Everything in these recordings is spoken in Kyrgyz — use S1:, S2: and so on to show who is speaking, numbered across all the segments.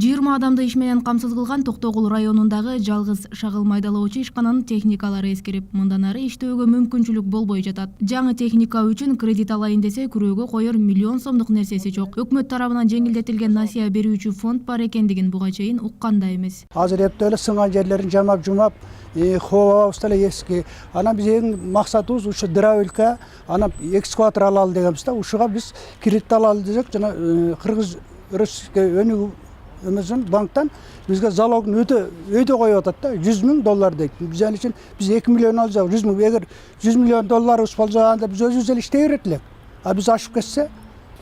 S1: 20 адамды иш менен камсыз кылган Токтогул районундагы жалгыз шагыл майдалоочу ишкананын техникалары эскирип, мындан ары иштөөгө мүмкүнчүлүк болбой жатат. Жаңы техника үчүн кредит алайын десе, күрөөгө коер миллион сомдук нерсеси жок. Өкмөт тарабынан жеңилдетилген насыя берүүчү фонд бар экендигин буга чейин уккан да эмес.
S2: Азыр эптеп эле сынган жерлерин жамап жумап, хообабыз деле эски. Анан биз эң максатыбыз ушу дровилка, анан экскаватор алалы дегенбиз да. Ушуга биз кредит алалы десек, жана Кыргыз Российский өнүгүү Эмезон банктан бизге залогун өйдө коюп атат да, $100,000 дейт. Биз ал үчүн биз 2 миллион алсак, 100 миң, эгер $100 миллион болсо анда биз өзүбүз эле иштей берет элек. А биз ашып кетсе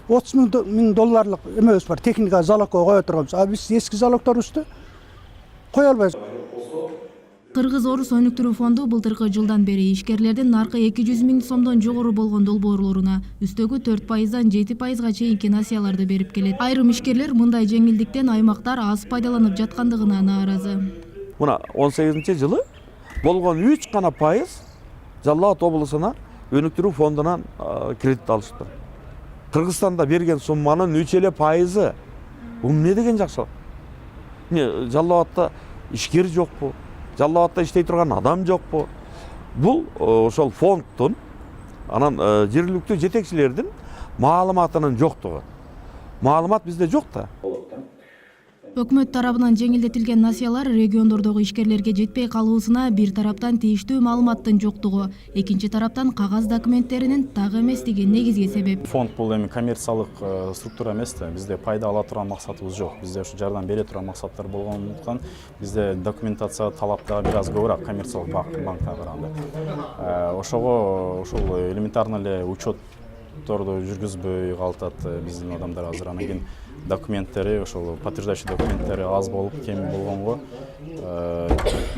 S2: $30 миң эмебиз бар, техника залогко кое турганбыз. А биз эски залогторубузду кое албайбыз.
S1: Кыргыз-Орус өнүктүрүү фонду былтыркы жылдан бери ишкерлердин наркы 200 миң сомдон жогору болгон долбоорлоруна үстөгү 4%дан 7%га чейинки насыяларды берип келет. Айрым ишкерлер мындай жеңилдиктен аймактар аз пайдаланып жаткандыгына нааразы.
S3: Мына 18-жылы болгон 3 гана пайыз Жалал Абад облусуна өнүктүрүү фондунан кредит алышты. Кыргызстанда берген сумманын 3% бул эмне деген жакшылык? Жалал Абадта ишкер жокпу? Жалал Абадта иштей турган адам жокпу? Бул ошол фонддун анан жергиликтүү жетекчилердин маалыматынын жоктугу. Маалымат бизде жок да.
S1: Өкмөт тарабынан жеңилдетилген насыялар региондордогу ишкерлерге жетпей калуусуна бир тараптан тийиштүү маалыматтын жоктугу, экинчи тараптан кагаз документтеринин так эместиги негизги себеп.
S4: Фонд бул эми коммерциялык структура эмес да. Бизде пайда ала турган максатыбыз жок. Бизде ушу жардам бере турган максаттар болгондуктан бизде документация талап да бир аз көбүрөөк коммерциялык банкка караганда. Ошого ушул элементарно эле учетторду жүргүзбөй калтат биздин адамдар азыр. Анан кийин документтери, ошол подтверждающий документтери аз болуп, кем болгонго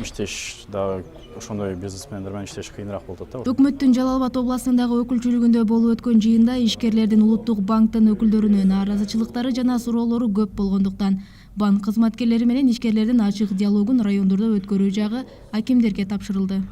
S4: иштеш да ошондой бизнесмендер менен иштеш кыйыныраак болуп атат да.
S1: Өкмөттүн Жалал Абад областындагы өкүлчүлүгүндө болуп өткөн жыйында ишкерлердин улуттук банктын өкүлдөрүнө нааразычылыктары жана суроолору көп болгондуктан банк кызматкерлери менен ишкерлердин ачык диалогун райондордо өткөрүү жагы акимдерге тапшырылды.